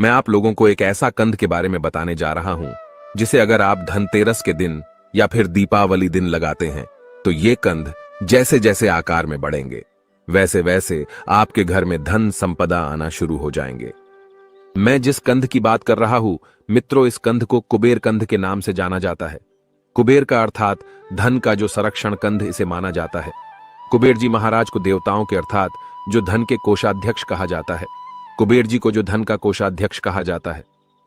मैं आप लोगों को एक ऐसा कंद के बारे में बताने जा रहा हूं जिसे अगर आप धनतेरस के दिन या फिर दीपावली दिन लगाते हैं तो ये कंद जैसे जैसे आकार में बढ़ेंगे वैसे वैसे आपके घर में धन संपदा आना शुरू हो जाएंगे। मैं जिस कंद की बात कर रहा हूं मित्रों, इस कंद को कुबेर कंद के नाम से जाना जाता है। कुबेर का अर्थात धन का जो संरक्षण कंद इसे माना जाता है। कुबेर जी महाराज को देवताओं के अर्थात जो धन के कोषाध्यक्ष कहा जाता है। कुबेर जी को जो धन का कोषाध्यक्ष कहा जाता है,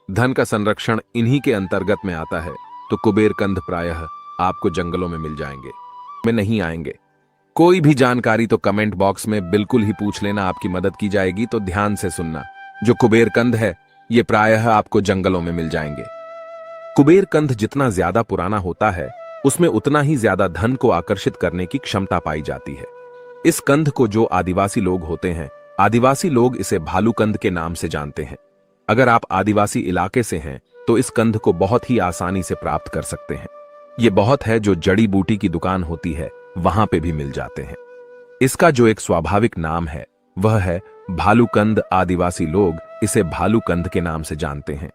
धन का संरक्षण इन्हीं के अंतर्गत में आता है। तो कुबेर कंद प्रायः आपको जंगलों में मिल जाएंगे, में नहीं आएंगे। कोई भी जानकारी तो कमेंट बॉक्स में बिल्कुल ही पूछ लेना, आपकी मदद की जाएगी। तो ध्यान से सुनना, जो कुबेर कंद है ये प्रायः आपको जंगलों में मिल जाएंगे। कुबेर कंद जितना ज्यादा पुराना होता है उसमें उतना ही ज्यादा धन को आकर्षित करने की क्षमता पाई जाती है। इस कंद को जो आदिवासी लोग होते हैं, आदिवासी लोग इसे भालू कंद के नाम से जानते हैं। अगर आप आदिवासी इलाके से हैं तो इस कंद को बहुत ही आसानी से प्राप्त कर सकते हैं। ये बहुत है जो जड़ी बूटी की दुकान होती है वहां पे भी मिल जाते हैं। इसका जो एक स्वाभाविक नाम है वह है भालूकंद। आदिवासी लोग इसे भालूकंद के नाम से जानते हैं।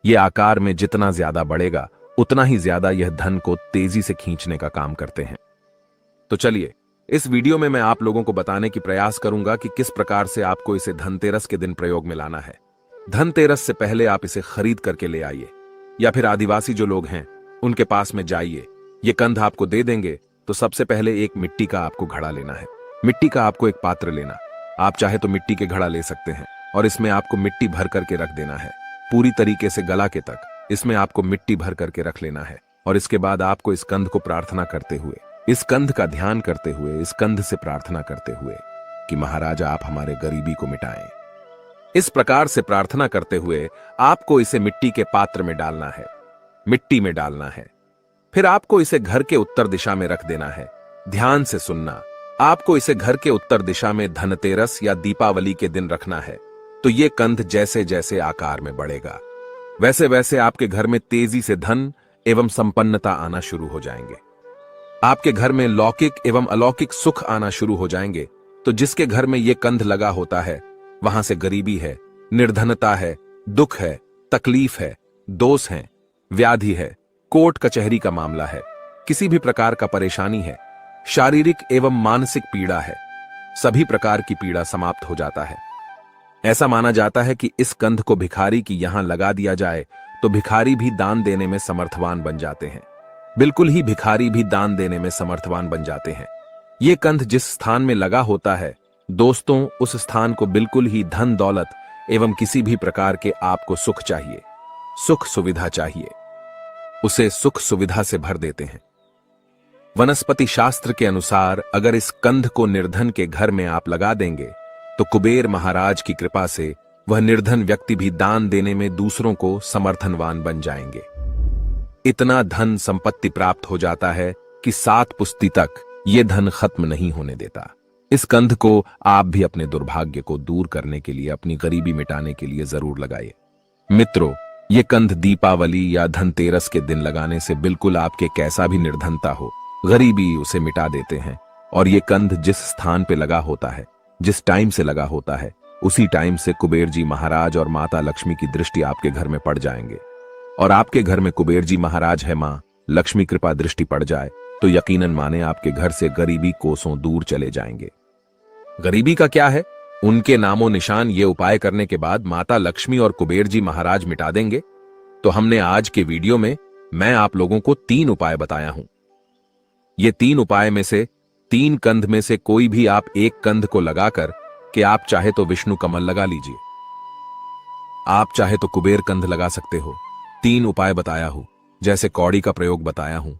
यह आकार में जितना ज्यादा बढ़ेगा उतना ही ज्यादा यह धन को तेजी से खींचने का काम करते हैं। तो चलिए, इस वीडियो में मैं आप लोगों को बताने की प्रयास करूंगा कि किस प्रकार से आपको इसे धनतेरस के दिन प्रयोग में लाना है। धनतेरस से पहले आप इसे खरीद करके ले आइए या फिर आदिवासी जो लोग हैं उनके पास में जाइए। ये कंद आपको दे देंगे। तो सबसे पहले एक मिट्टी का आपको घड़ा लेना है। मिट्टी का आपको एक पात्र लेना। आप चाहे तो मिट्टी के घड़ा ले सकते हैं और इसमें आपको मिट्टी भर करके रख देना है, पूरी तरीके से गला के तक इसमें आपको मिट्टी भर करके रख लेना है। और इसके बाद आपको इस कंद को प्रार्थना करते हुए, इस कंद का ध्यान करते हुए, इस कंद से प्रार्थना करते हुए कि महाराजा आप हमारे गरीबी को मिटाएं, इस प्रकार से प्रार्थना करते हुए आपको इसे मिट्टी के पात्र में डालना है, मिट्टी में डालना है। फिर आपको इसे घर के उत्तर दिशा में रख देना है। ध्यान से सुनना, आपको इसे घर के उत्तर दिशा में धनतेरस या दीपावली के दिन रखना है। तो ये कंद जैसे जैसे आकार में बढ़ेगा वैसे वैसे आपके घर में तेजी से धन एवं संपन्नता आना शुरू हो जाएंगे। आपके घर में लौकिक एवं अलौकिक सुख आना शुरू हो जाएंगे। तो जिसके घर में ये कंद लगा होता है वहां से गरीबी है, निर्धनता है, दुख है, तकलीफ है, दोष है, व्याधि है, कोर्ट कचहरी का मामला है, किसी भी प्रकार का परेशानी है, शारीरिक एवं मानसिक पीड़ा है, सभी प्रकार की पीड़ा समाप्त हो जाता है। ऐसा माना जाता है कि इस कंद को भिखारी की यहां लगा दिया जाए तो भिखारी भी दान देने में समर्थवान बन जाते हैं। बिल्कुल ही भिखारी भी दान देने में समर्थवान बन जाते हैं। ये कंद जिस स्थान में लगा होता है दोस्तों, उस स्थान को बिल्कुल ही धन दौलत एवं किसी भी प्रकार के आपको सुख चाहिए, सुख सुविधा चाहिए, उसे सुख सुविधा से भर देते हैं। वनस्पति शास्त्र के अनुसार अगर इस कंद को निर्धन के घर में आप लगा देंगे तो कुबेर महाराज की कृपा से वह निर्धन व्यक्ति भी दान देने में दूसरों को समर्थनवान बन जाएंगे। इतना धन संपत्ति प्राप्त हो जाता है कि 7 पुश्ती तक यह धन खत्म नहीं होने देता। इस कंद को आप भी अपने दुर्भाग्य को दूर करने के लिए, अपनी गरीबी मिटाने के लिए जरूर लगाइए। मित्रों, ये कंद दीपावली या धनतेरस के दिन लगाने से बिल्कुल आपके कैसा भी निर्धनता हो, गरीबी, उसे मिटा देते हैं। और ये कंद जिस स्थान पे लगा होता है, जिस टाइम से लगा होता है, उसी टाइम से कुबेर जी महाराज और माता लक्ष्मी की दृष्टि आपके घर में पड़ जाएंगे। और आपके घर में कुबेर जी महाराज है, मां लक्ष्मी कृपा दृष्टि पड़ जाए तो यकीनन माने आपके घर से गरीबी कोसों दूर चले जाएंगे। गरीबी का क्या है, उनके नामो निशान ये उपाय करने के बाद माता लक्ष्मी और कुबेर जी महाराज मिटा देंगे। तो हमने आज के वीडियो में मैं आप लोगों को 3 उपाय बताया हूं। ये 3 उपाय में से 3 कंद में से कोई भी आप एक कंद को लगाकर कि आप चाहे तो विष्णु कमल लगा लीजिए, आप चाहे तो कुबेर कंद लगा सकते हो। 3 उपाय बताया हूं, जैसे कौड़ी का प्रयोग बताया हूं,